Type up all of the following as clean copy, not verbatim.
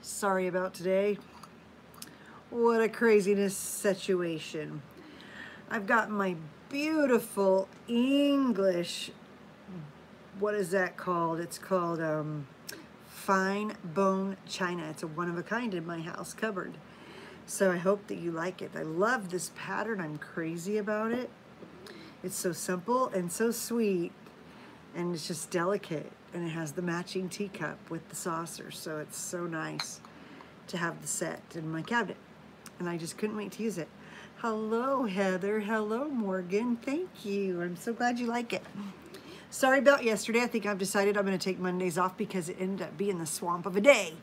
Sorry about today. What a craziness situation. I've got my beautiful English, what is that called? It's called fine bone china. It's a one of a kind in my house cupboard. So I hope that you like it. I love this pattern. I'm crazy about it. It's so simple and so sweet, and it's just delicate, and it has the matching teacup with the saucer, so it's so nice to have the set in my cabinet, and I just couldn't wait to use it. Hello, Heather. Hello, Morgan. Thank you. I'm so glad you like it. Sorry about yesterday. I think I've decided I'm going to take Mondays off because it ended up being the swamp of a day.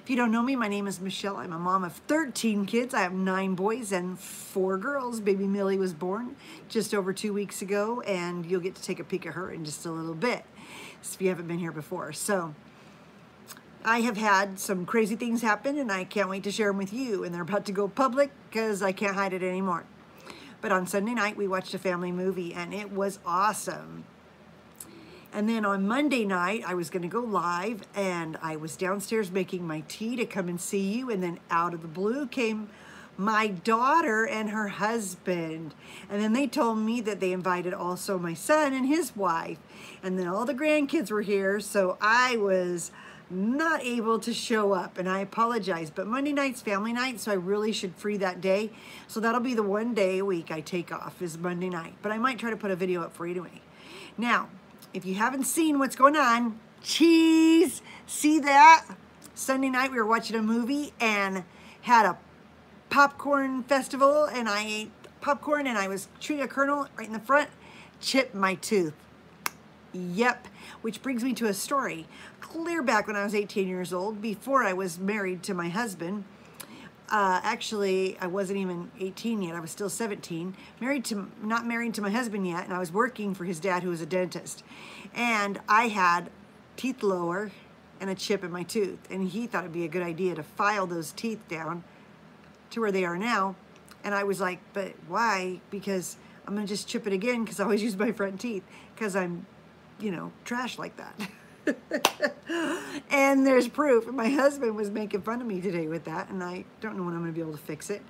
If you don't know me, my name is Michelle. I'm a mom of 13 kids. I have 9 boys and 4 girls. Baby Millie was born just over 2 weeks ago, and you'll get to take a peek at her in just a little bit if you haven't been here before. So I have had some crazy things happen, and I can't wait to share them with you. And they're about to go public because I can't hide it anymore. But on Sunday night, we watched a family movie, and it was awesome. And then on Monday night, I was going to go live, and I was downstairs making my tea to come and see you. And then out of the blue came my daughter and her husband. And then they told me that they invited also my son and his wife. And then all the grandkids were here, so I was not able to show up, and I apologize. But Monday night's family night, so I really should free that day. So that'll be the one day a week I take off, is Monday night. But I might try to put a video up for you anyway. Now, if you haven't seen what's going on, cheese, see that? Sunday night we were watching a movie and had a popcorn festival, and I ate popcorn and I was chewing a kernel right in the front, chipped my tooth. Yep, which brings me to a story. Clear back when I was 18 years old, before I was married to my husband. Actually, I wasn't even 18 yet. I was still 17. Not married to my husband yet, and I was working for his dad, who was a dentist. And I had teeth lower and a chip in my tooth. And he thought it'd be a good idea to file those teeth down to where they are now. And I was like, but why? Because I'm going to just chip it again, because I always use my front teeth, because I'm, you know, trash like that. And there's proof. My husband was making fun of me today with that, and I don't know when I'm going to be able to fix it.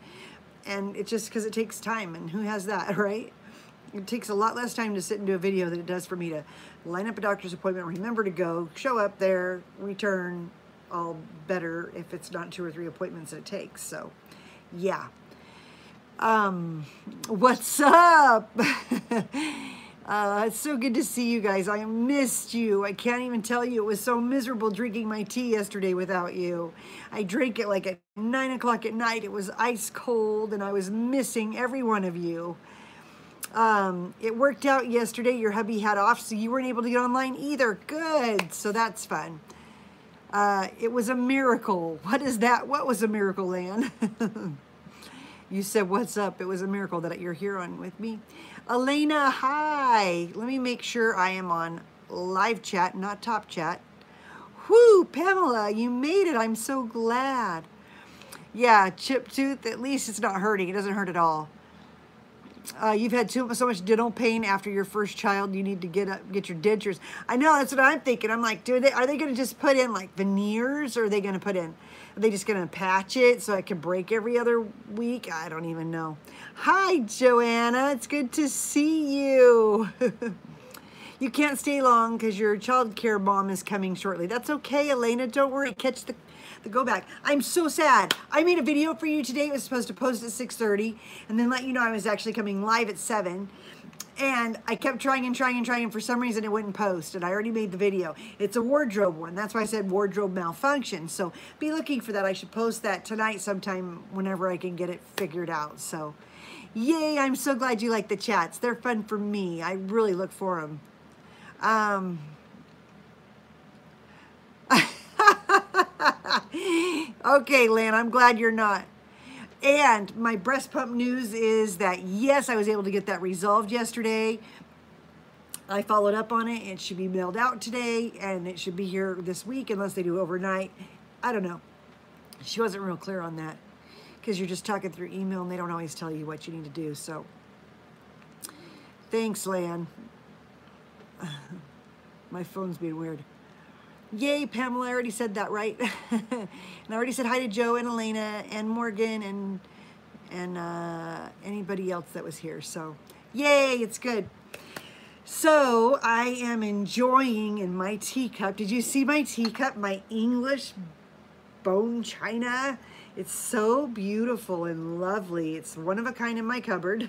And it's just because it takes time, and who has that, right? It takes a lot less time to sit and do a video than it does for me to line up a doctor's appointment, remember to go, show up there, return, all better if it's not 2 or 3 appointments that it takes. So, yeah. What's up? It's so good to see you guys. I missed you. I can't even tell you. It was so miserable drinking my tea yesterday without you. I drank it like at 9 o'clock at night. It was ice cold, and I was missing every one of you. It worked out yesterday. Your hubby had off, so you weren't able to get online either. Good. So that's fun. It was a miracle. What is that? What was a miracle, Lan? You said, what's up? It was a miracle that you're here on with me. Elena, hi. Let me make sure I am on live chat, not top chat. Whoo, Pamela, you made it. I'm so glad. Yeah, chipped tooth, at least it's not hurting. It doesn't hurt at all. You've had so much dental pain after your first child. You need to get your dentures. I know, that's what I'm thinking. I'm like, are they going to just put in like veneers, or are they going to put in? Are they just going to patch it so I can break every other week? I don't even know. Hi, Joanna. It's good to see you. You can't stay long because your child care mom is coming shortly. That's okay, Elena. Don't worry. Catch the go back. I'm so sad. I made a video for you today. It was supposed to post at 6:30 and then let you know I was actually coming live at 7. And I kept trying and trying and trying, and for some reason it wouldn't post, and I already made the video. It's a wardrobe one. That's why I said wardrobe malfunction. So be looking for that. I should post that tonight sometime whenever I can get it figured out. So yay, I'm so glad you like the chats. They're fun for me. I really look for them. Okay, Lan, I'm glad you're not. And my breast pump news is that, yes, I was able to get that resolved yesterday. I followed up on it. It should be mailed out today, and it should be here this week unless they do overnight. I don't know. She wasn't real clear on that because you're just talking through email, and they don't always tell you what you need to do. So thanks, Lan. My phone's being weird. Yay, Pamela, I already said that, right? And I already said hi to Joe and Elena and Morgan and anybody else that was here. So, yay, it's good. So, I am enjoying in my teacup. Did you see my teacup? My English bone china. It's so beautiful and lovely. It's one of a kind in my cupboard.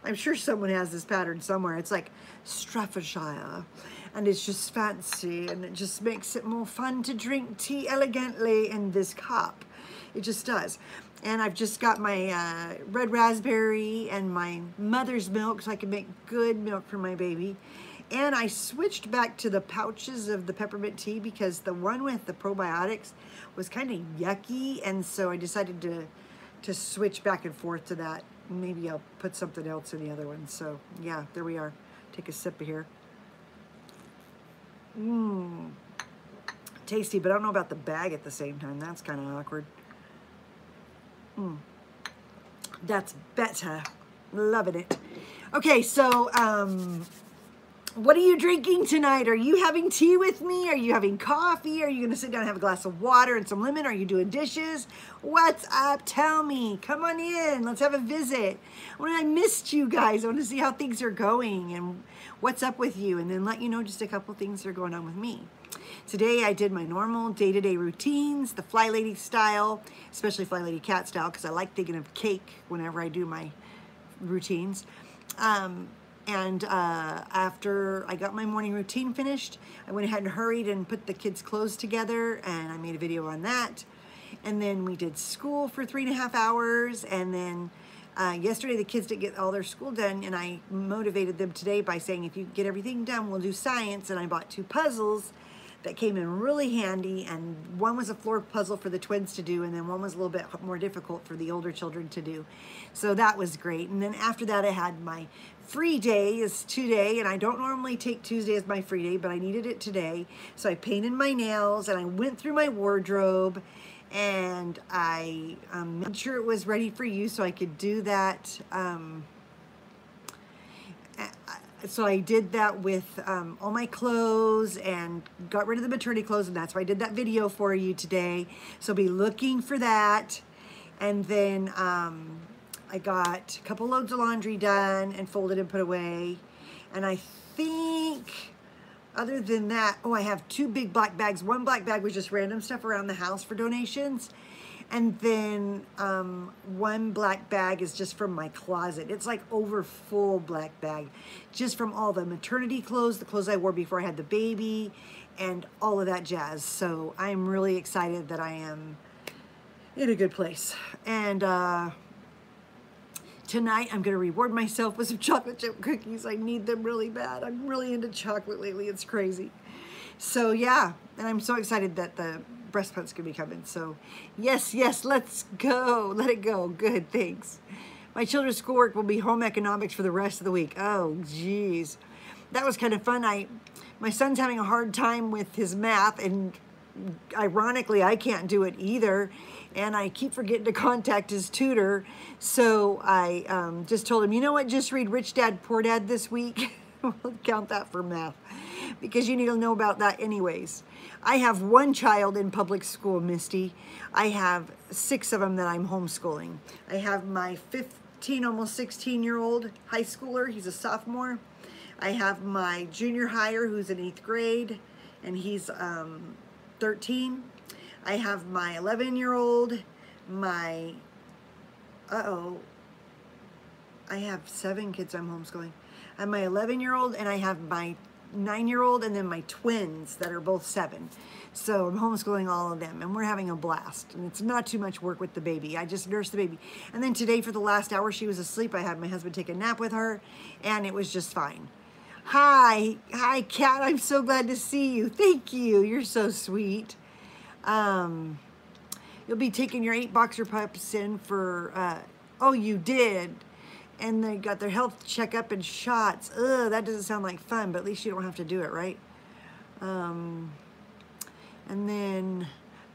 I'm sure someone has this pattern somewhere. It's like Staffordshire, and it's just fancy, and it just makes it more fun to drink tea elegantly in this cup. It just does. And I've just got my red raspberry and my mother's milk so I can make good milk for my baby. And I switched back to the pouches of the peppermint tea because the one with the probiotics was kind of yucky, and so I decided to switch back and forth to that. Maybe I'll put something else in the other one. So yeah, there we are. Take a sip of here. Mmm, tasty, but I don't know about the bag at the same time. That's kind of awkward. Mmm, that's better. Loving it. Okay, so what are you drinking tonight? Are you having tea with me? Are you having coffee? Are you going to sit down and have a glass of water and some lemon? Are you doing dishes? What's up? Tell me. Come on in. Let's have a visit. I missed you guys. I want to see how things are going and what's up with you, and then let you know just a couple things that are going on with me. Today I did my normal day-to-day routines, the Fly Lady style, especially Fly Lady Cat style, because I like thinking of cake whenever I do my routines. After I got my morning routine finished, I went ahead and hurried and put the kids' clothes together, and I made a video on that. And then we did school for 3.5 hours, and then yesterday the kids didn't get all their school done, and I motivated them today by saying, if you get everything done, we'll do science. And I bought 2 puzzles that came in really handy, and one was a floor puzzle for the twins to do, and then one was a little bit more difficult for the older children to do. So that was great. And then after that, I had my free day is today, and I don't normally take Tuesday as my free day, but I needed it today. So I painted my nails, and I went through my wardrobe, and I made sure it was ready for you so I could do that. So I did that with all my clothes and got rid of the maternity clothes, and that's why I did that video for you today. So be looking for that. And then I got a couple loads of laundry done and folded and put away. And I think other than that, oh, I have 2 big black bags. One black bag was just random stuff around the house for donations. And then one black bag is just from my closet. It's like over full black bag, just from all the maternity clothes, the clothes I wore before I had the baby, and all of that jazz. So I'm really excited that I am in a good place. And tonight I'm gonna reward myself with some chocolate chip cookies. I need them really bad. I'm really into chocolate lately. It's crazy. So yeah, and I'm so excited that the breast pump's gonna be coming. So yes, let's go. Let it go. Good, thanks. My children's schoolwork will be home economics for the rest of the week. Oh, geez. That was kind of fun. My son's having a hard time with his math, and ironically, I can't do it either. And I keep forgetting to contact his tutor. So I just told him, you know what, just read Rich Dad, Poor Dad this week. We'll count that for math, because you need to know about that anyways. I have 1 child in public school, Misty. I have 6 of them that I'm homeschooling. I have my 15, almost 16-year-old high schooler. He's a sophomore. I have my junior higher who's in 8th grade, and he's 13. I have my 11-year-old, my, I have 7 kids I'm homeschooling. I have my 11-year-old, and I have my 9-year-old, and then my twins that are both 7. So I'm homeschooling all of them, and we're having a blast. And it's not too much work with the baby. I just nursed the baby. And then today, for the last hour she was asleep, I had my husband take a nap with her, and it was just fine. Hi, Kat. I'm so glad to see you. Thank you. You're so sweet. You'll be taking your 8 boxer pups in for, oh, you did. And they got their health checkup and shots. Ugh, that doesn't sound like fun, but at least you don't have to do it, right? And then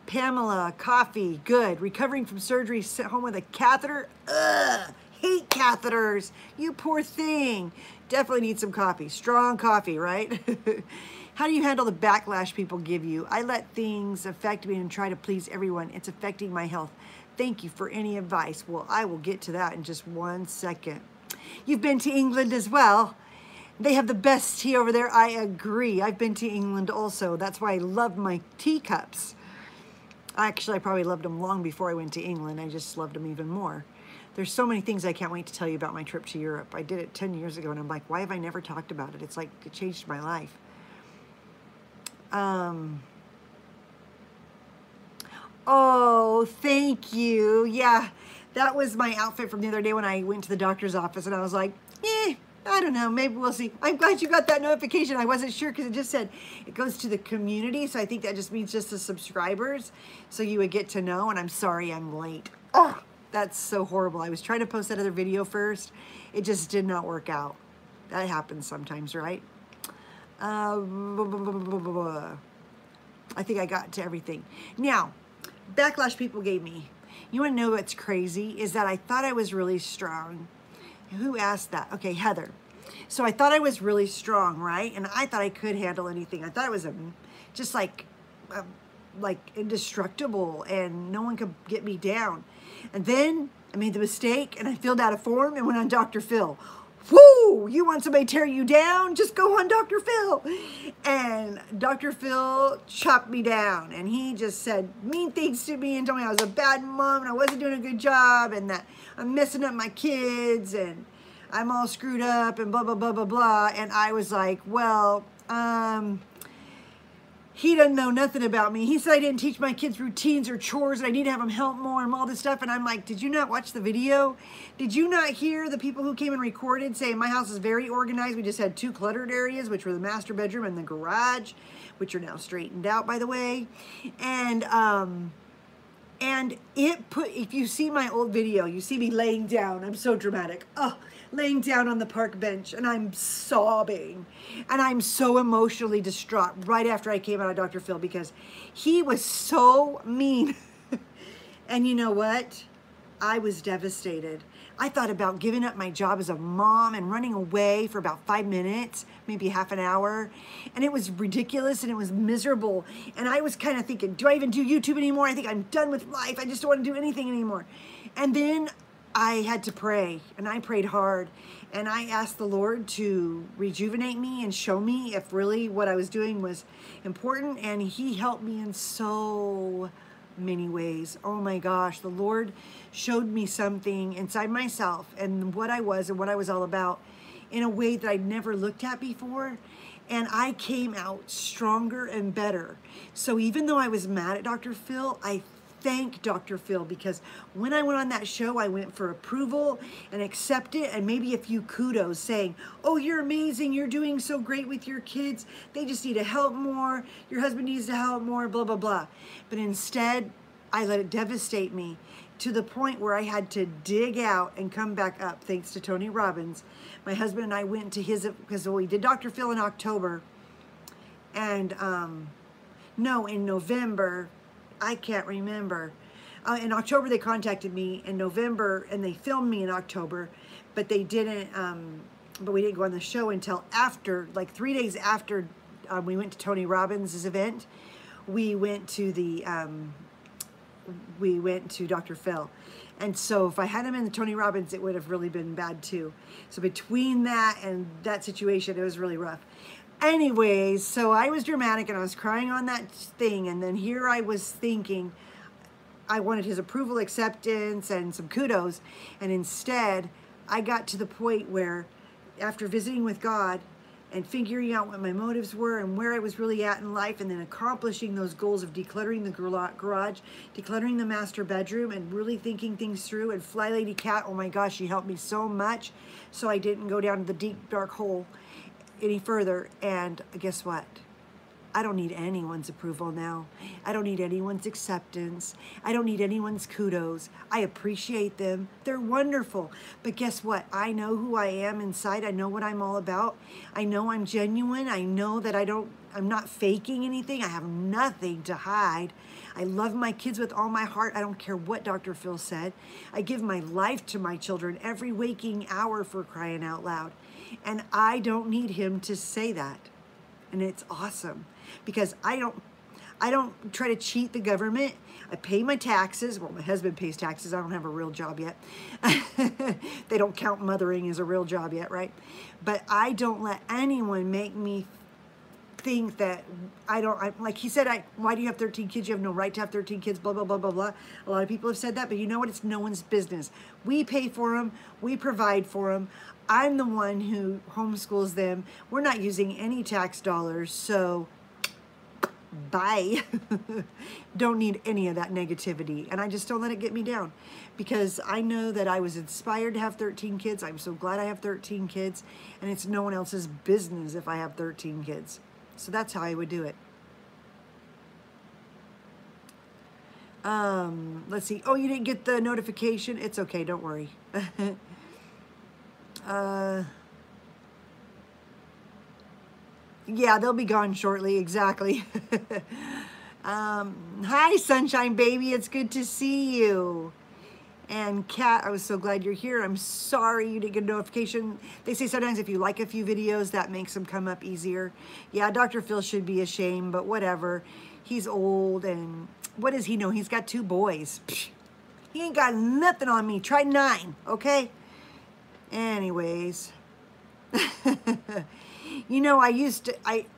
Pamela, coffee, good. Recovering from surgery, sent home with a catheter. Ugh, hate catheters. You poor thing. Definitely need some coffee. Strong coffee, right? How do you handle the backlash people give you? I let things affect me and try to please everyone. It's affecting my health. Thank you for any advice. Well, I will get to that in just 1 second. You've been to England as well. They have the best tea over there. I agree. I've been to England also. That's why I love my teacups. Actually, I probably loved them long before I went to England. I just loved them even more. There's so many things I can't wait to tell you about my trip to Europe. I did it 10 years ago, and I'm like, why have I never talked about it? It's like it changed my life. Oh, thank you. Yeah, that was my outfit from the other day when I went to the doctor's office, and I was like, I don't know, maybe we'll see. I'm glad you got that notification. I wasn't sure because it just said it goes to the community, so I think that just means just the subscribers, so you would get to know, and I'm sorry I'm late. Oh, that's so horrible. I was trying to post that other video first. It just did not work out. That happens sometimes, right? I think I got to everything. Now, backlash people gave me. You want to know what's crazy? Is that I thought I was really strong. Who asked that? Okay, Heather. So I thought I was really strong, right? And I thought I could handle anything. I thought it was just like indestructible and no one could get me down. And then I made the mistake and I filled out a form and went on Dr. Phil. Woo! You want somebody to tear you down? Just go on Dr. Phil. And Dr. Phil chopped me down. And he just said mean things to me and told me I was a bad mom and I wasn't doing a good job and that I'm messing up my kids and I'm all screwed up and blah, blah, blah, blah, blah. And I was like, well, he doesn't know nothing about me. He said I didn't teach my kids routines or chores and I need to have them help more and all this stuff. And I'm like, did you not watch the video? Did you not hear the people who came and recorded saying my house is very organized? We just had 2 cluttered areas, which were the master bedroom and the garage, which are now straightened out, by the way. And if you see my old video, you see me laying down. I'm so dramatic. Oh, laying down on the park bench and I'm sobbing and I'm so emotionally distraught right after I came out of Dr. Phil because he was so mean. And you know what? I was devastated. I thought about giving up my job as a mom and running away for about 5 minutes, maybe half an hour. And it was ridiculous and it was miserable. And I was kind of thinking, do I even do YouTube anymore? I think I'm done with life. I just don't want to do anything anymore. And then I had to pray, and I prayed hard, and I asked the Lord to rejuvenate me and show me if really what I was doing was important, and he helped me in so many ways. Oh my gosh, the Lord showed me something inside myself and what I was and what I was all about in a way that I'd never looked at before, and I came out stronger and better. So even though I was mad at Dr. Phil, I thank Dr. Phil because when I went on that show, I went for approval and accepted and maybe a few kudos saying, oh, you're amazing. You're doing so great with your kids. They just need to help more. Your husband needs to help more, blah, blah, blah. But instead, I let it devastate me to the point where I had to dig out and come back up thanks to Tony Robbins. My husband and I went to his, because we did Dr. Phil in October. And no, in November, I can't remember. In October, they contacted me in November, and they filmed me in October, but they didn't, but we didn't go on the show until after, like 3 days after we went to Tony Robbins' event. We went to Dr. Phil. And so if I had him in the Tony Robbins, it would have really been bad too. So between that and that situation, it was really rough. Anyways, so I was dramatic and I was crying on that thing, and then here I was thinking I wanted his approval, acceptance, and some kudos, and instead I got to the point where after visiting with God and figuring out what my motives were and where I was really at in life, and then accomplishing those goals of decluttering the garage, decluttering the master bedroom, and really thinking things through, and Fly Lady Cat, oh my gosh, she helped me so much so I didn't go down to the deep dark hole any further. And guess what? I don't need anyone's approval now. I don't need anyone's acceptance. I don't need anyone's kudos. I appreciate them. They're wonderful. But guess what? I know who I am inside. I know what I'm all about. I know I'm genuine. I know that I'm not faking anything. I have nothing to hide. I love my kids with all my heart. I don't care what Dr. Phil said. I give my life to my children every waking hour, for crying out loud. And I don't need him to say that. And it's awesome because I don't try to cheat the government. I pay my taxes. Well, my husband pays taxes. I don't have a real job yet. They don't count mothering as a real job yet, right? But I don't let anyone make me think that like he said, why do you have 13 kids? You have no right to have 13 kids, blah, blah, blah, blah, blah. A lot of people have said that, but you know what? It's no one's business. We pay for them. We provide for them. I'm the one who homeschools them. We're not using any tax dollars, so bye. Don't need any of that negativity. And I just don't let it get me down because I know that I was inspired to have 13 kids. I'm so glad I have 13 kids, and it's no one else's business if I have 13 kids. So that's how I would do it. Let's see. Oh, you didn't get the notification? It's okay. Don't worry. Yeah, they'll be gone shortly. Exactly. Hi, Sunshine Baby. It's good to see you. And Kat, I was so glad you're here. I'm sorry you didn't get a notification. They say sometimes if you like a few videos, that makes them come up easier. Yeah, Dr. Phil should be ashamed, but whatever. He's old, and what does he know? He's got 2 boys. Psh, he ain't got nothing on me. Try 9, okay? Anyways. You know,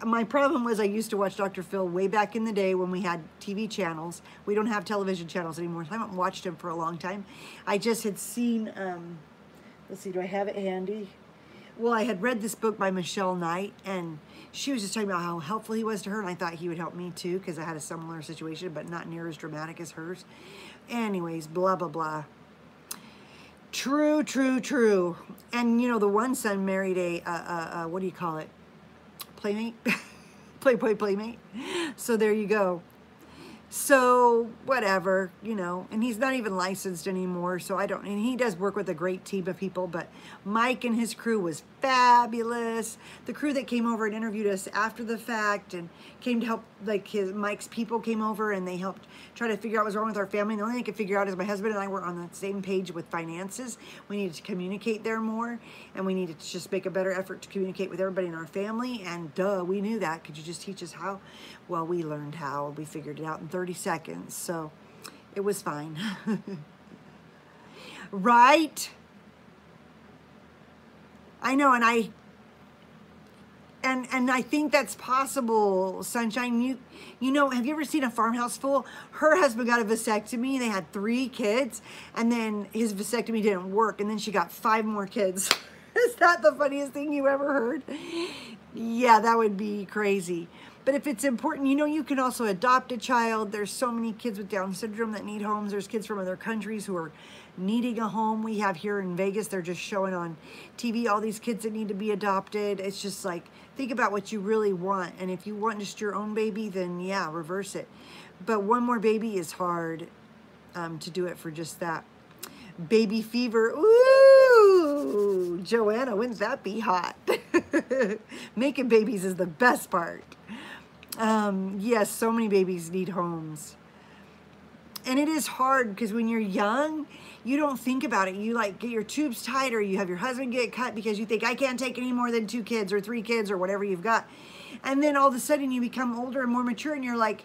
my problem was I used to watch Dr. Phil way back in the day when we had TV channels. We don't have television channels anymore, so I haven't watched him for a long time. I just had seen, let's see, do I have it handy? Well, I had read this book by Michelle Knight, and she was just talking about how helpful he was to her, and I thought he would help me too, because I had a similar situation, but not near as dramatic as hers. Anyways, blah, blah, blah. True, true, true. And, you know, the one son married a what do you call it? Playmate? Playmate. So there you go. So whatever, you know, and he's not even licensed anymore. So I don't, and he does work with a great team of people, but Mike and his crew was fabulous. The crew that came over and interviewed us after the fact and came to help, like Mike's people came over and they helped try to figure out what's wrong with our family. And the only thing I could figure out is my husband and I were on the same page with finances. We needed to communicate there more, and we needed to just make a better effort to communicate with everybody in our family. And duh, we knew that. Could you just teach us how? Well, we learned how. We figured it out in 30 seconds. So it was fine. Right? I know, and I think that's possible, Sunshine. You know, have you ever seen A Farmhouse Full? Her husband got a vasectomy. They had 3 kids, and then his vasectomy didn't work, and then she got 5 more kids. Is that the funniest thing you ever heard? Yeah, that would be crazy. But if it's important, you know, you can also adopt a child. There's so many kids with Down syndrome that need homes. There's kids from other countries who are needing a home. We have here in Vegas, they're just showing on TV all these kids that need to be adopted. It's just like, think about what you really want. And if you want just your own baby, then yeah, reverse it. But one more baby is hard to do it for just that. Baby fever. Ooh, Joanna, wouldn't that be hot? Making babies is the best part. Yes, so many babies need homes. And it is hard because when you're young, you don't think about it. You like get your tubes tied, or you have your husband get cut because you think, I can't take any more than 2 kids or 3 kids or whatever you've got. And then all of a sudden you become older and more mature and you're like,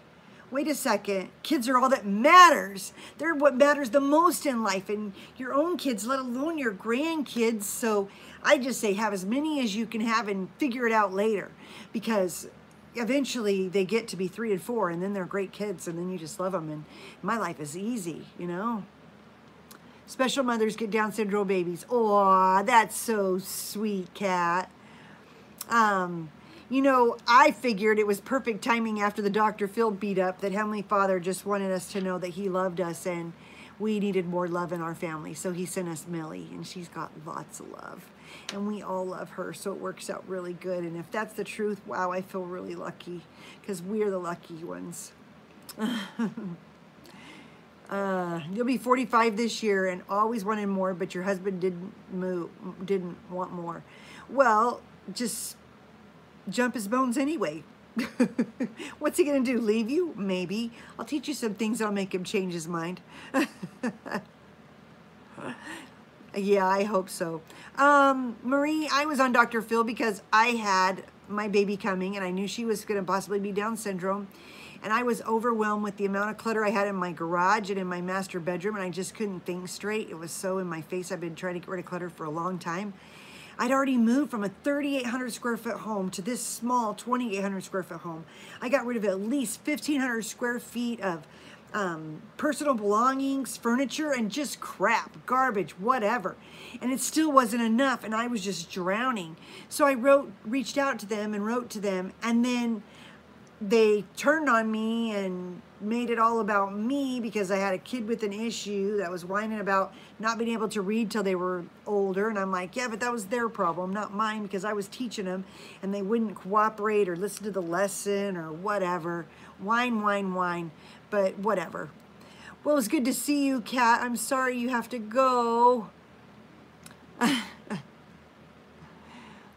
wait a second, kids are all that matters. They're what matters the most in life, and your own kids, let alone your grandkids. So I just say have as many as you can have and figure it out later, because eventually they get to be 3 and 4 and then they're great kids and then you just love them. And my life is easy, you know. Special mothers get Down syndrome babies. Oh, that's so sweet, Kat. You know, I figured it was perfect timing after the Dr. Phil beat up that Heavenly Father just wanted us to know that he loved us and we needed more love in our family. So he sent us Millie, and she's got lots of love. And we all love her, so it works out really good. And if that's the truth, wow, I feel really lucky, because we're the lucky ones. You'll be 45 this year and always wanted more, but your husband didn't want more. Well, just jump his bones anyway. What's he gonna do, leave you? Maybe. I'll teach you some things that'll make him change his mind. Yeah, I hope so. Marie, I was on Dr. Phil because I had my baby coming, and I knew she was going to possibly be Down syndrome. And I was overwhelmed with the amount of clutter I had in my garage and in my master bedroom, and I just couldn't think straight. It was so in my face. I've been trying to get rid of clutter for a long time. I'd already moved from a 3,800 square foot home to this small 2,800 square foot home. I got rid of at least 1,500 square feet of personal belongings, furniture, and just crap, garbage, whatever. And it still wasn't enough, and I was just drowning. So I reached out to them and wrote to them, and then they turned on me and made it all about me because I had a kid with an issue that was whining about not being able to read till they were older. And I'm like, yeah, but that was their problem, not mine, because I was teaching them and they wouldn't cooperate or listen to the lesson or whatever. Whine, whine, whine, but whatever. Well, it was good to see you, Kat. I'm sorry you have to go.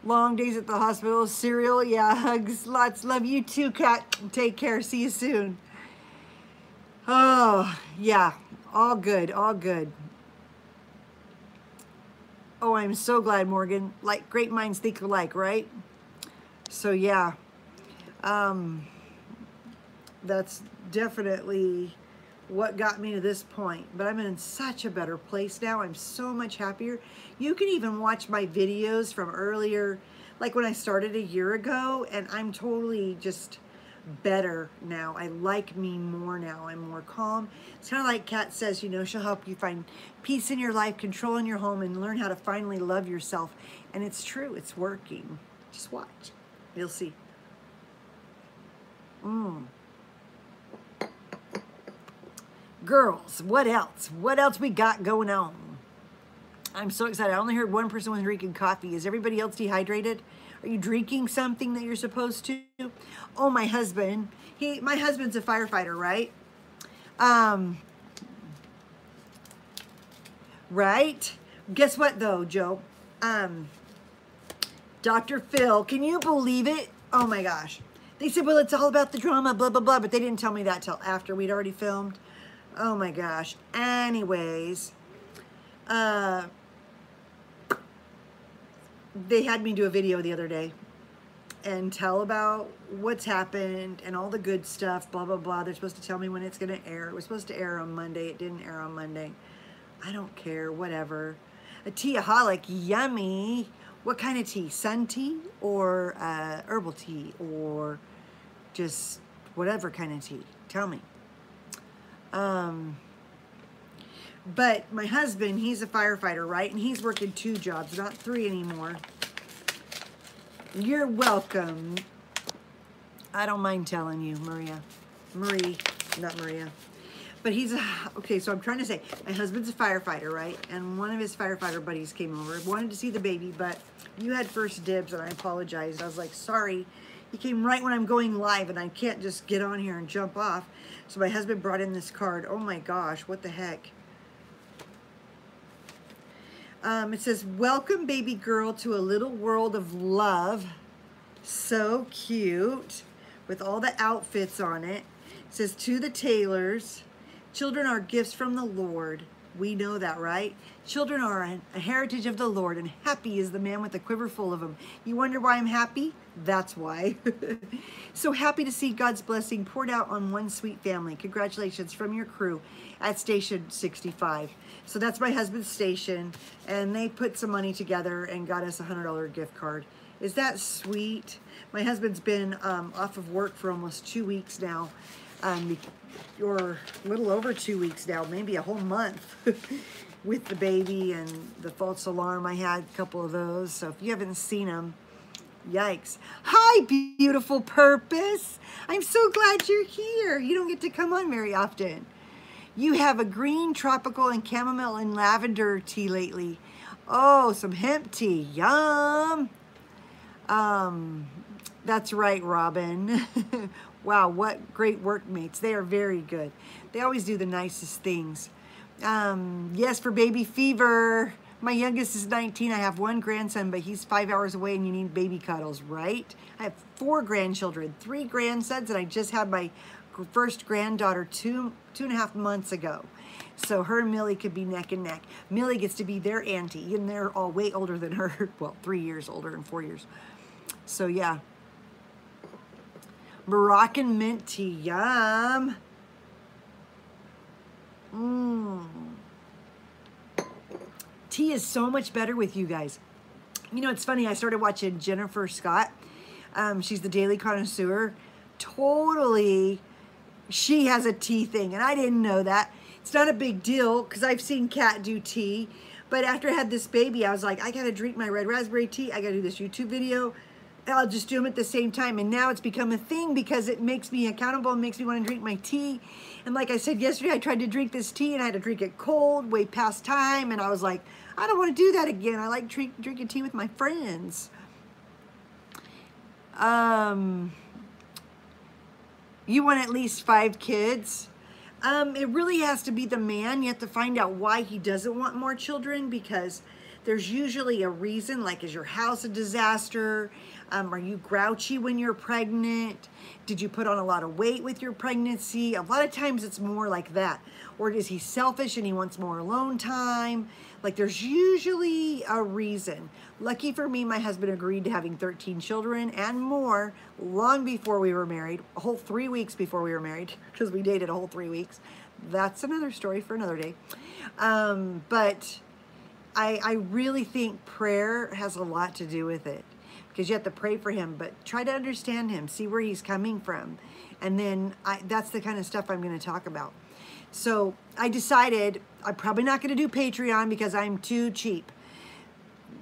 Long days at the hospital, cereal, yeah, hugs, lots. Love you too, Kat. Take care, see you soon. Oh, yeah, all good, all good. Oh, I'm so glad, Morgan. Like, great minds think alike, right? So, yeah, that's definitely what got me to this point. But I'm in such a better place now. I'm so much happier. You can even watch my videos from earlier, like when I started a year ago, and I'm totally just better now. I like me more now. I'm more calm. It's kind of like Kat says, you know, she'll help you find peace in your life, control in your home, and learn how to finally love yourself. And it's true. It's working. Just watch. You'll see. Girls, what else? What else we got going on? I'm so excited. I only heard one person was drinking coffee. Is everybody else dehydrated? Are you drinking something that you're supposed to? Oh, my husband. My husband's a firefighter, right? Right? Guess what, though, Joe? Dr. Phil, can you believe it? Oh, my gosh. They said, well, it's all about the drama, blah, blah, blah, but they didn't tell me that till after we'd already filmed. Oh, my gosh. Anyways, they had me do a video the other day and tell about what's happened and all the good stuff, blah, blah, blah. They're supposed to tell me when it's going to air. It was supposed to air on Monday. It didn't air on Monday. I don't care, whatever. A teaaholic, yummy. What kind of tea? Sun tea or herbal tea or just whatever kind of tea? Tell me. But my husband, he's a firefighter, right? And he's working 2 jobs, not 3 anymore. You're welcome. I don't mind telling you, Maria. Marie, not Maria. But he's, okay, so I'm trying to say, my husband's a firefighter, right? And one of his firefighter buddies came over, wanted to see the baby, but you had first dibs, and I apologized. I was like, sorry. He came right when I'm going live, and I can't just get on here and jump off. So my husband brought in this card. Oh my gosh, what the heck? It says, welcome baby girl to a little world of love. So cute. With all the outfits on it. It says, to the tailors, children are gifts from the Lord. We know that, right? Children are a heritage of the Lord, and happy is the man with a quiver full of them. You wonder why I'm happy? That's why. So happy to see God's blessing poured out on one sweet family. Congratulations from your crew at Station 65. So that's my husband's station, and they put some money together and got us a $100 gift card. Is that sweet? My husband's been off of work for almost 2 weeks now, or a little over 2 weeks now, maybe a whole month with the baby and the false alarm. I had a couple of those, so if you haven't seen them, yikes. Hi, beautiful purpose. I'm so glad you're here. You don't get to come on very often. You have a green, tropical, and chamomile and lavender tea lately. Oh, some hemp tea. Yum. That's right, Robin. Wow, what great workmates. They are very good. They always do the nicest things. Yes, for baby fever. My youngest is 19. I have 1 grandson, but he's 5 hours away and you need baby cuddles, right? I have 4 grandchildren, 3 grandsons, and I just had my first granddaughter 2.5 months ago. So her and Millie could be neck and neck. Millie gets to be their auntie, and they're all way older than her. Well, 3 years older and 4 years. So yeah. Moroccan mint tea, yum. Tea is so much better with you guys. You know, it's funny, I started watching Jennifer Scott. She's the Daily Connoisseur. Totally, she has a tea thing, and I didn't know that. It's not a big deal, because I've seen Kat do tea. But after I had this baby, I was like, I gotta drink my red raspberry tea. I gotta do this YouTube video. I'll just do them at the same time. And now it's become a thing because it makes me accountable and makes me want to drink my tea. And like I said yesterday, I tried to drink this tea and I had to drink it cold, way past time. And I was like, I don't want to do that again. I like drinking tea with my friends. You want at least 5 kids? It really has to be the man. You have to find out why he doesn't want more children, because there's usually a reason, like, is your house a disaster? Are you grouchy when you're pregnant? Did you put on a lot of weight with your pregnancy? A lot of times it's more like that. Or is he selfish and he wants more alone time? Like, there's usually a reason. Lucky for me, my husband agreed to having 13 children and more long before we were married, a whole 3 weeks before we were married, because we dated a whole 3 weeks. That's another story for another day. But I really think prayer has a lot to do with it, because you have to pray for him, but try to understand him, see where he's coming from. And then that's the kind of stuff I'm going to talk about. So I decided I'm probably not going to do Patreon because I'm too cheap.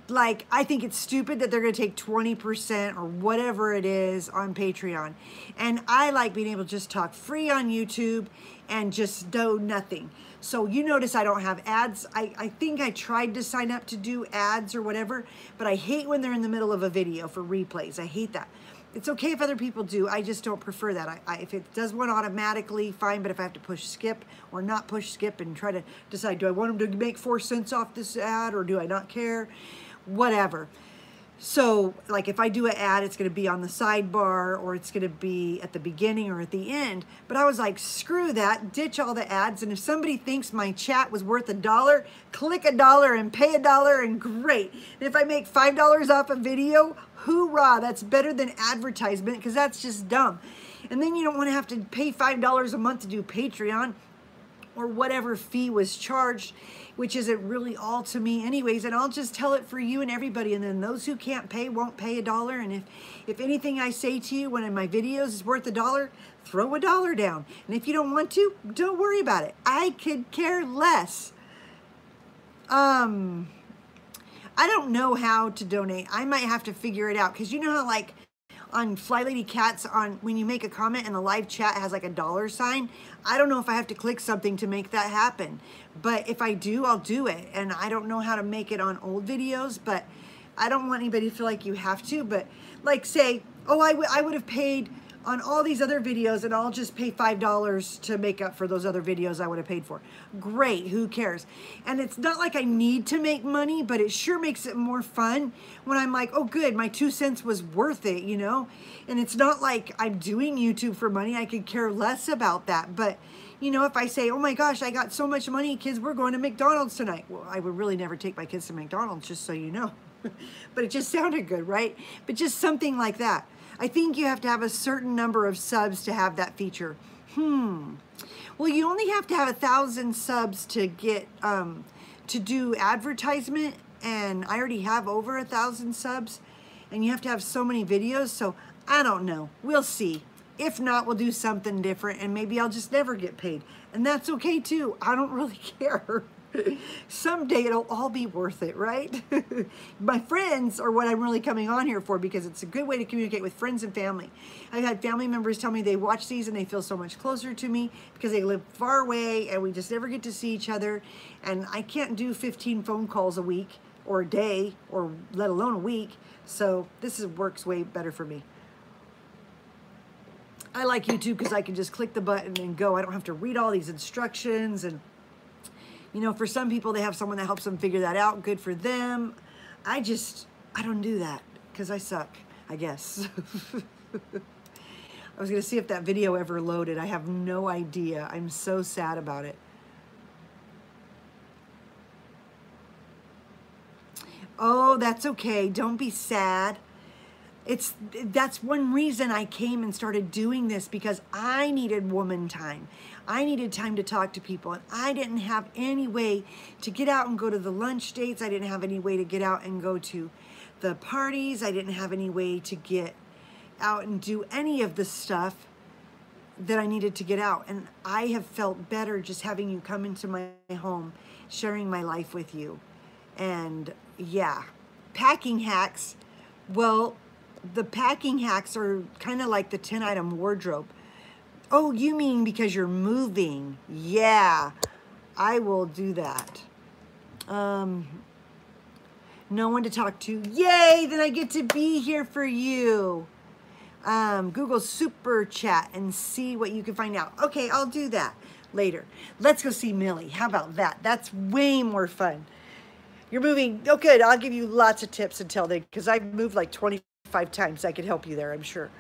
Like, I think it's stupid that they're going to take 20% or whatever it is on Patreon. And I like being able to just talk free on YouTube and just do nothing. So you notice I don't have ads. I think I tried to sign up to do ads or whatever, but I hate when they're in the middle of a video for replays. I hate that. It's okay if other people do. I just don't prefer that. If it does one automatically, fine. But if I have to push skip or not push skip and try to decide, do I want them to make 4 cents off this ad or do I not care? Whatever. So, like, if I do an ad, it's going to be on the sidebar or it's going to be at the beginning or at the end. But I was like, screw that, ditch all the ads. And if somebody thinks my chat was worth $1, click $1 and pay $1 and great. And if I make $5 off a video, hoorah, that's better than advertisement, because that's just dumb. And then you don't want to have to pay $5 a month to do Patreon or whatever fee was charged, which isn't really all to me anyways, and I'll just tell it for you and everybody, and then those who can't pay won't pay $1, and if anything I say to you when in my videos is worth $1, throw $1 down, and if you don't want to, don't worry about it. I could care less. I don't know how to donate. I might have to figure it out, because you know how, like, on Fly Lady Cats, on when you make a comment and the live chat has like a $sign, I don't know if I have to click something to make that happen. But if I do, I'll do it. And I don't know how to make it on old videos, but I don't want anybody to feel like you have to. But like, say, oh, I would have paid on all these other videos, and I'll just pay $5 to make up for those other videos I would have paid for. Great, who cares? And it's not like I need to make money, but it sure makes it more fun when I'm like, oh good, my 2 cents was worth it, you know? And it's not like I'm doing YouTube for money. I could care less about that. But you know, if I say, oh my gosh, I got so much money, kids, we're going to McDonald's tonight. Well, I would really never take my kids to McDonald's, just so you know. But it just sounded good, right? But just something like that. I think you have to have a certain number of subs to have that feature. Well, you only have to have 1,000 subs to get to do advertisement, and I already have over 1,000 subs, and you have to have so many videos. So I don't know. We'll see. If not, we'll do something different, and maybe I'll just never get paid, and that's okay too. I don't really care. Someday it'll all be worth it, right? My friends are what I'm really coming on here for, because it's a good way to communicate with friends and family. I've had family members tell me they watch these and they feel so much closer to me because they live far away and we just never get to see each other. And I can't do 15 phone calls a week or a day, or let alone a week. So this works way better for me. I like YouTube because I can just click the button and go. I don't have to read all these instructions. And you know, for some people, they have someone that helps them figure that out. Good for them. I don't do that because I suck, I guess. I was going to see if that video ever loaded. I have no idea. I'm so sad about it. Oh, that's okay. Don't be sad. That's one reason I came and started doing this, because I needed woman time. I needed time to talk to people, and I didn't have any way to get out and go to the lunch dates. I didn't have any way to get out and go to the parties. I didn't have any way to get out and do any of the stuff that I needed to get out. And I have felt better just having you come into my home, sharing my life with you. And yeah, packing hacks. Well, the packing hacks are kind of like the 10-item wardrobe. Oh, you mean because you're moving? Yeah, I will do that. No one to talk to. Yay, then I get to be here for you. Google Super Chat and see what you can find out. Okay, I'll do that later. Let's go see Millie. How about that? That's way more fun. You're moving. Oh, good. I'll give you lots of tips until then, because I've moved like 25 times. I could help you there, I'm sure.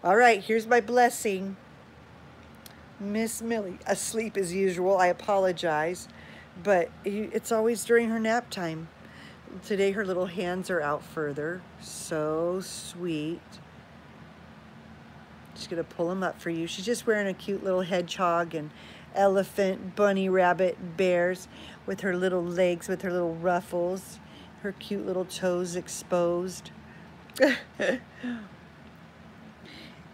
All right, here's my blessing. Miss Millie, asleep as usual. I apologize, but it's always during her nap time. Today her little hands are out further. So sweet. Just gonna pull them up for you. She's just wearing a cute little hedgehog and elephant, bunny, rabbit, bears with her little legs, with her little ruffles, her cute little toes exposed.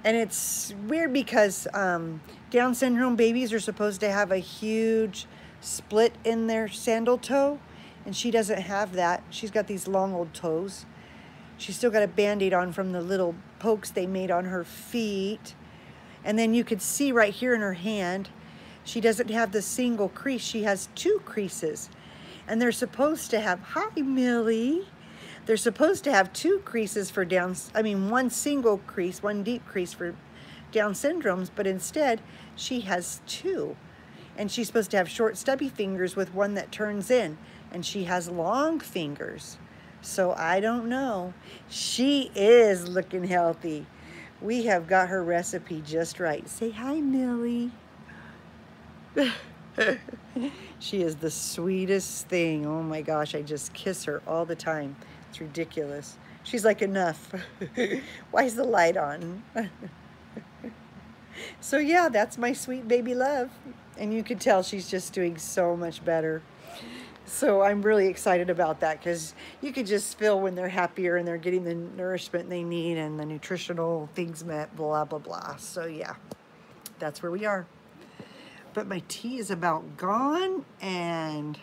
And it's weird because Down syndrome babies are supposed to have a huge split in their sandal toe, and she doesn't have that. She's got these long old toes. She's still got a Band-Aid on from the little pokes they made on her feet. And then you could see right here in her hand, she doesn't have the single crease. She has 2 creases. And they're supposed to have, hi Millie. They're supposed to have 2 creases for one single crease, one deep crease for Down syndromes, but instead she has 2. And she's supposed to have short stubby fingers with one that turns in, and she has long fingers. So I don't know. She is looking healthy. We have got her recipe just right. Say hi, Millie. She is the sweetest thing. Oh my gosh, I just kiss her all the time. It's ridiculous. She's like, enough. Why is the light on? So yeah, that's my sweet baby love. And you could tell she's just doing so much better. So I'm really excited about that, because you could just feel when they're happier and they're getting the nourishment they need and the nutritional things met, blah, blah, blah. So yeah, that's where we are. But my tea is about gone, and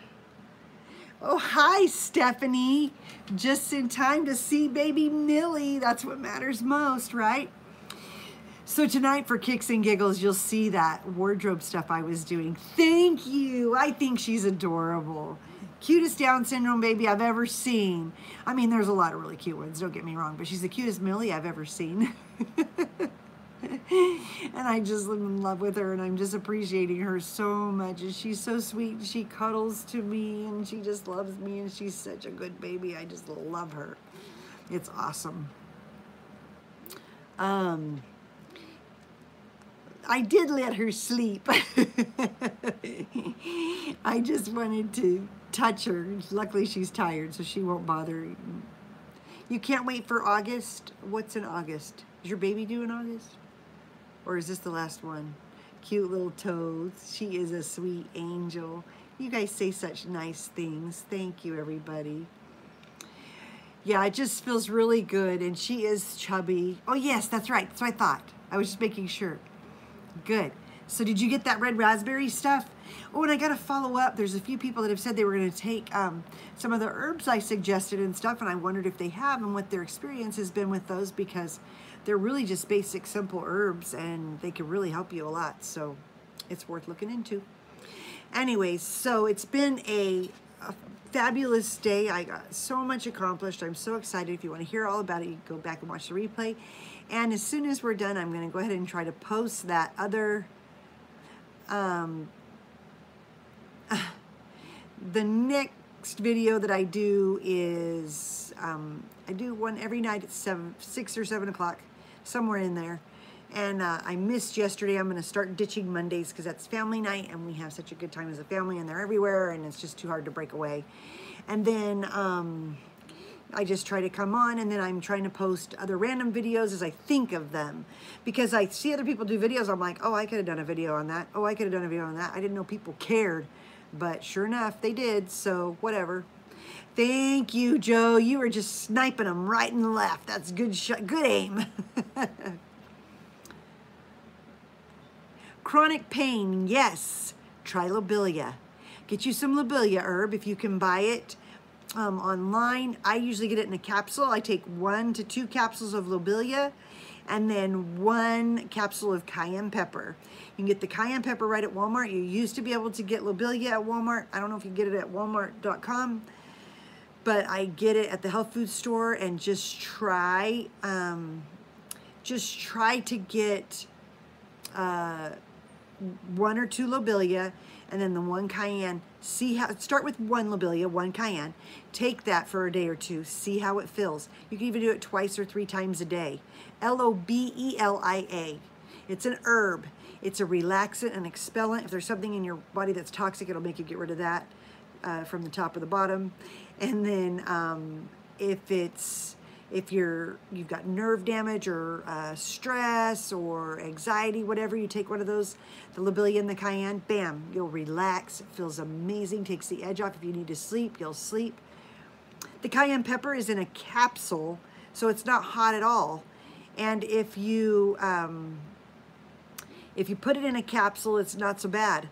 oh, hi, Stephanie. Just in time to see baby Millie. That's what matters most, right? So tonight, for kicks and giggles, you'll see that wardrobe stuff I was doing. Thank you. I think she's adorable. Cutest Down syndrome baby I've ever seen. I mean, there's a lot of really cute ones, don't get me wrong, but she's the cutest Millie I've ever seen. And I just am in love with her, and I'm just appreciating her so much. And she's so sweet. She cuddles to me, and she just loves me, and she's such a good baby. I just love her. It's awesome. I did let her sleep. I just wanted to touch her. Luckily, she's tired, so she won't bother. You can't wait for August? What's in August? Is your baby due in August? Or is this the last one? Cute little toes. She is a sweet angel. You guys say such nice things. Thank you, everybody. Yeah, it just feels really good, and she is chubby. Oh, yes, that's right. That's what I thought. I was just making sure. Good. So did you get that red raspberry stuff? Oh, and I got to follow up. There's a few people that have said they were going to take some of the herbs I suggested and stuff, and I wondered if they have and what their experience has been with those, because they're really just basic, simple herbs, and they can really help you a lot. So it's worth looking into. Anyways, so it's been a fabulous day. I got so much accomplished. I'm so excited. If you want to hear all about it, you can go back and watch the replay. And as soon as we're done, I'm going to go ahead and try to post that other, the next video that I do is, I do one every night at 6 or 7 o'clock, somewhere in there. And I missed yesterday. I'm going to start ditching Mondays because that's family night, and we have such a good time as a family, and they're everywhere, and it's just too hard to break away. And then I just try to come on, and then I'm trying to post other random videos as I think of them. Because I see other people do videos, I'm like, oh, I could have done a video on that. Oh, I could have done a video on that. I didn't know people cared. But sure enough, they did, so whatever. Thank you, Joe. You were just sniping them right and left. That's good shot, good aim. Chronic pain, yes. Try lobelia. Get you some lobelia herb if you can buy it online. I usually get it in a capsule. I take 1 to 2 capsules of lobelia and then 1 capsule of cayenne pepper. You can get the cayenne pepper right at Walmart. You used to be able to get lobelia at Walmart. I don't know if you can get it at walmart.com, but I get it at the health food store, and just try to get 1 or 2 lobelia and then the 1 cayenne. See how, start with 1 lobelia, 1 cayenne. Take that for a day or 2. See how it feels. You can even do it 2 or 3 times a day. Lobelia. It's an herb. It's a relaxant and expellant. If there's something in your body that's toxic, it'll make you get rid of that from the top or the bottom. And then if you've got nerve damage or stress or anxiety, whatever, you take one of those, the lobelia and the cayenne, bam, you'll relax. It feels amazing, takes the edge off. If you need to sleep, you'll sleep. The cayenne pepper is in a capsule, so it's not hot at all. And if you put it in a capsule, it's not so bad.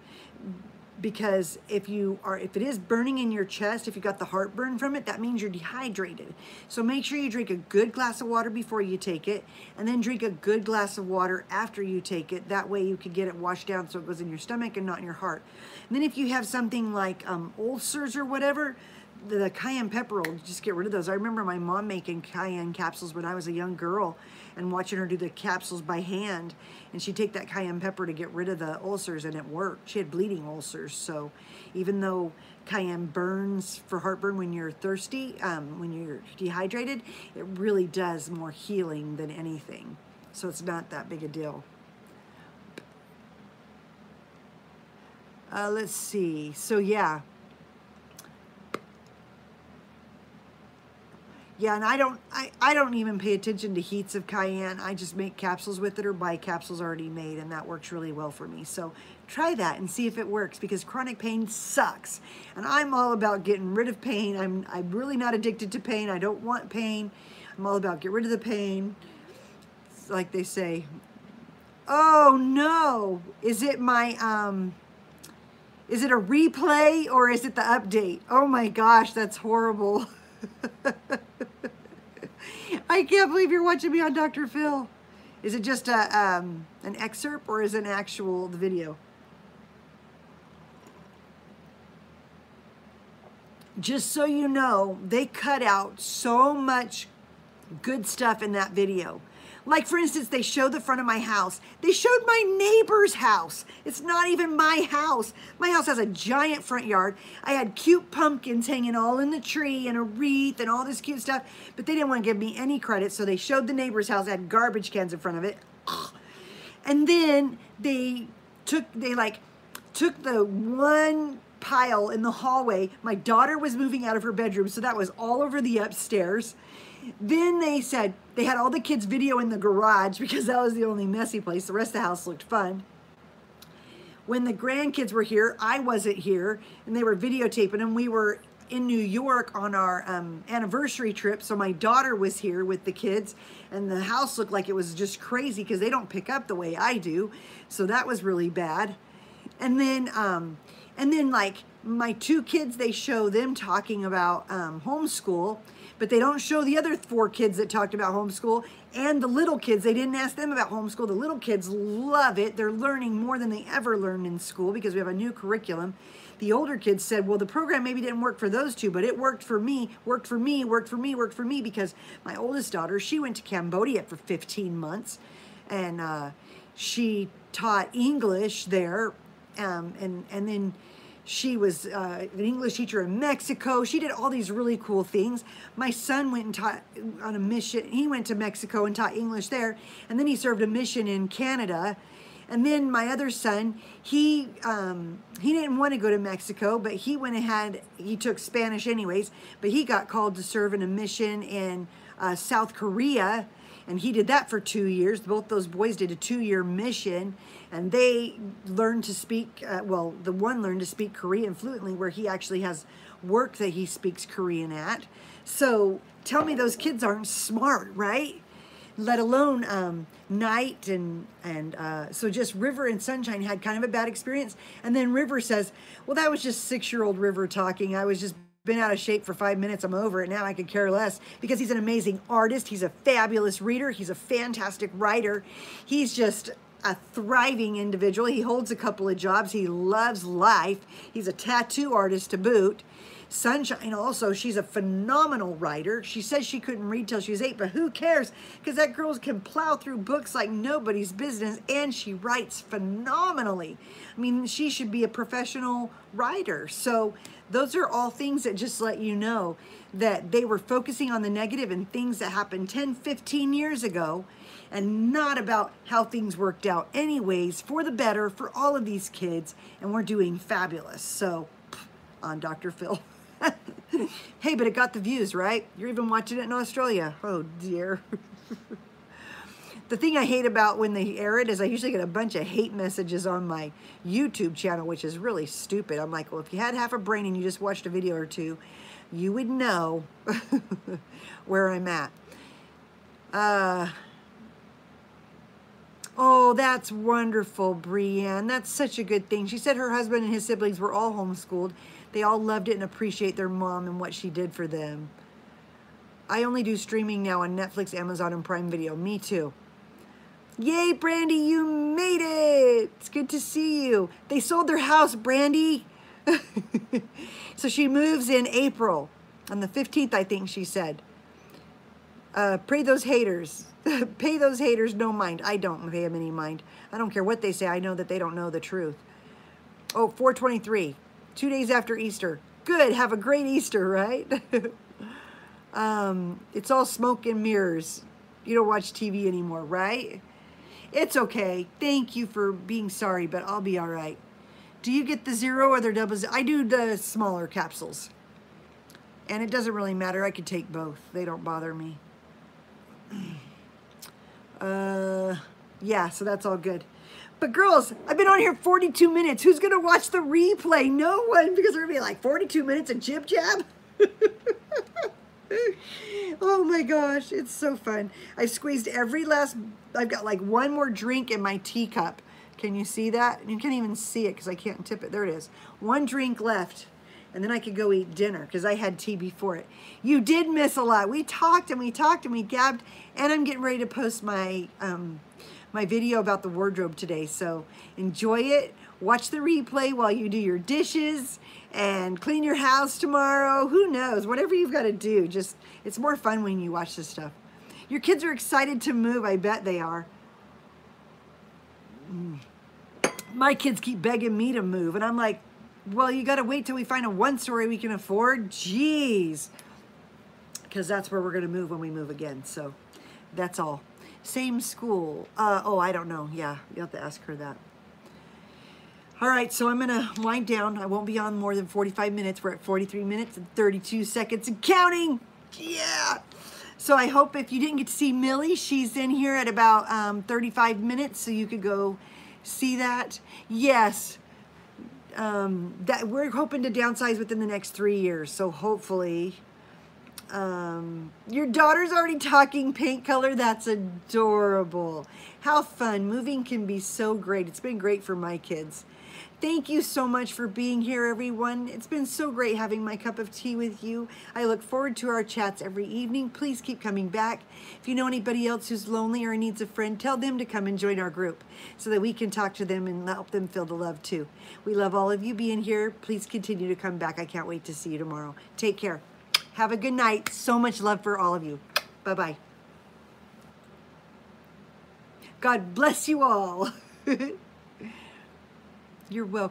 Because if it is burning in your chest, if you got the heartburn from it, that means you're dehydrated. So make sure you drink a good glass of water before you take it, and then drink a good glass of water after you take it. That way you can get it washed down so it goes in your stomach and not in your heart. And then if you have something like ulcers or whatever, the cayenne pepper will just get rid of those. I remember my mom making cayenne capsules when I was a young girl and watching her do the capsules by hand. And she'd take that cayenne pepper to get rid of the ulcers, and it worked. She had bleeding ulcers. So even though cayenne burns for heartburn when you're thirsty, when you're dehydrated, it really does more healing than anything. So it's not that big a deal. Let's see. So yeah. Yeah, and I don't even pay attention to heats of cayenne. I just make capsules with it or buy capsules already made, and that works really well for me. So try that and see if it works, because chronic pain sucks. And I'm all about getting rid of pain. I'm really not addicted to pain. I don't want pain. I'm all about get rid of the pain. It's like they say, oh no, is it my is it a replay or is it the update? Oh my gosh, that's horrible. I can't believe you're watching me on Dr. Phil. Is it just an excerpt, or is it an actual video? Just so you know, they cut out so much good stuff in that video. Like, for instance, they showed the front of my house. They showed my neighbor's house. It's not even my house. My house has a giant front yard. I had cute pumpkins hanging all in the tree and a wreath and all this cute stuff, but they didn't want to give me any credit, so they showed the neighbor's house. It had garbage cans in front of it. And then they took the one pile in the hallway. My daughter was moving out of her bedroom, so that was all over the upstairs. Then they said they had all the kids' video in the garage because that was the only messy place. The rest of the house looked fun. When the grandkids were here, I wasn't here, and they were videotaping, and we were in New York on our anniversary trip, so my daughter was here with the kids, and the house looked like it was just crazy because they don't pick up the way I do, so that was really bad. And then like my 2 kids, they show them talking about homeschool, but they don't show the other 4 kids that talked about homeschool, and the little kids, they didn't ask them about homeschool. The little kids love it. They're learning more than they ever learned in school because we have a new curriculum. The older kids said, well, the program maybe didn't work for those 2, but it worked for me, worked for me, worked for me, worked for me, because my oldest daughter, she went to Cambodia for 15 months, and she taught English there, and then she was an English teacher in Mexico. She did all these really cool things. My son went and taught on a mission. He went to Mexico and taught English there. And then he served a mission in Canada. And then my other son, he didn't want to go to Mexico, but he went ahead, he took Spanish anyways, but he got called to serve in a mission in South Korea, and he did that for 2 years. Both those boys did a 2-year mission, and they learned to speak, well, the one learned to speak Korean fluently, where he actually has work that he speaks Korean at. So tell me those kids aren't smart, right? Let alone Night and so just River and Sunshine had kind of a bad experience. And then River says, well, that was just 6-year-old River talking. I was just been out of shape for 5 minutes. I'm over it now. I could care less, because he's an amazing artist. He's a fabulous reader. He's a fantastic writer. He's just a thriving individual. He holds a couple of jobs. He loves life. He's a tattoo artist to boot. Sunshine also, she's a phenomenal writer. She says she couldn't read till she was 8, but who cares? Because that girl can plow through books like nobody's business, and she writes phenomenally. I mean, she should be a professional writer. So those are all things that just let you know that they were focusing on the negative and things that happened 10, 15 years ago, and not about how things worked out anyways for the better for all of these kids, and we're doing fabulous. So on Dr. Phil. Hey, but it got the views, right? You're even watching it in Australia. Oh, dear. The thing I hate about when they air it is I usually get a bunch of hate messages on my YouTube channel, which is really stupid. I'm like, well, if you had half a brain and you just watched a video or two, you would know where I'm at. Oh, that's wonderful, Brienne. That's such a good thing. She said her husband and his siblings were all homeschooled. They all loved it and appreciate their mom and what she did for them. I only do streaming now on Netflix, Amazon, and Prime Video. Me too. Yay, Brandy, you made it. It's good to see you. They sold their house, Brandy. So she moves in April. On the 15th, I think she said. Pray those haters. Pay those haters no mind. I don't pay them any mind. I don't care what they say. I know that they don't know the truth. Oh, 4/23. 2 days after Easter. Good. Have a great Easter, right? It's all smoke and mirrors. You don't watch TV anymore, right? It's okay. Thank you for being sorry, but I'll be all right. Do you get the 0 or the double 0? I do the smaller capsules. And it doesn't really matter. I could take both. They don't bother me. Yeah, so that's all good. But girls, I've been on here 42 minutes. Who's going to watch the replay? No one, because they're going to be like 42 minutes of jib jab. Oh my gosh, it's so fun. I've squeezed every last, I've got like one more drink in my teacup. Can you see that? You can't even see it because I can't tip it. There it is. One drink left. And then I could go eat dinner because I had tea before it. You did miss a lot. We talked and we talked and we gabbed, and I'm getting ready to post my my video about the wardrobe today. So enjoy it. Watch the replay while you do your dishes and clean your house tomorrow. Who knows? Whatever you've got to do. Just, it's more fun when you watch this stuff. Your kids are excited to move. I bet they are. My kids keep begging me to move, and I'm like, well, you got to wait till we find a one-story we can afford. Jeez. Because that's where we're going to move when we move again. So that's all. Same school. Oh, I don't know. Yeah, you have to ask her that. All right, so I'm going to wind down. I won't be on more than 45 minutes. We're at 43 minutes and 32 seconds and counting. Yeah. So I hope if you didn't get to see Millie, she's in here at about 35 minutes, so you could go see that. Yes. That we're hoping to downsize within the next 3 years. So hopefully, your daughter's already talking paint color. That's adorable. How fun. Moving can be so great. It's been great for my kids. Thank you so much for being here, everyone. It's been so great having my cup of tea with you. I look forward to our chats every evening. Please keep coming back. If you know anybody else who's lonely or needs a friend, tell them to come and join our group so that we can talk to them and help them feel the love too. We love all of you being here. Please continue to come back. I can't wait to see you tomorrow. Take care. Have a good night. So much love for all of you. Bye-bye. God bless you all. You're welcome.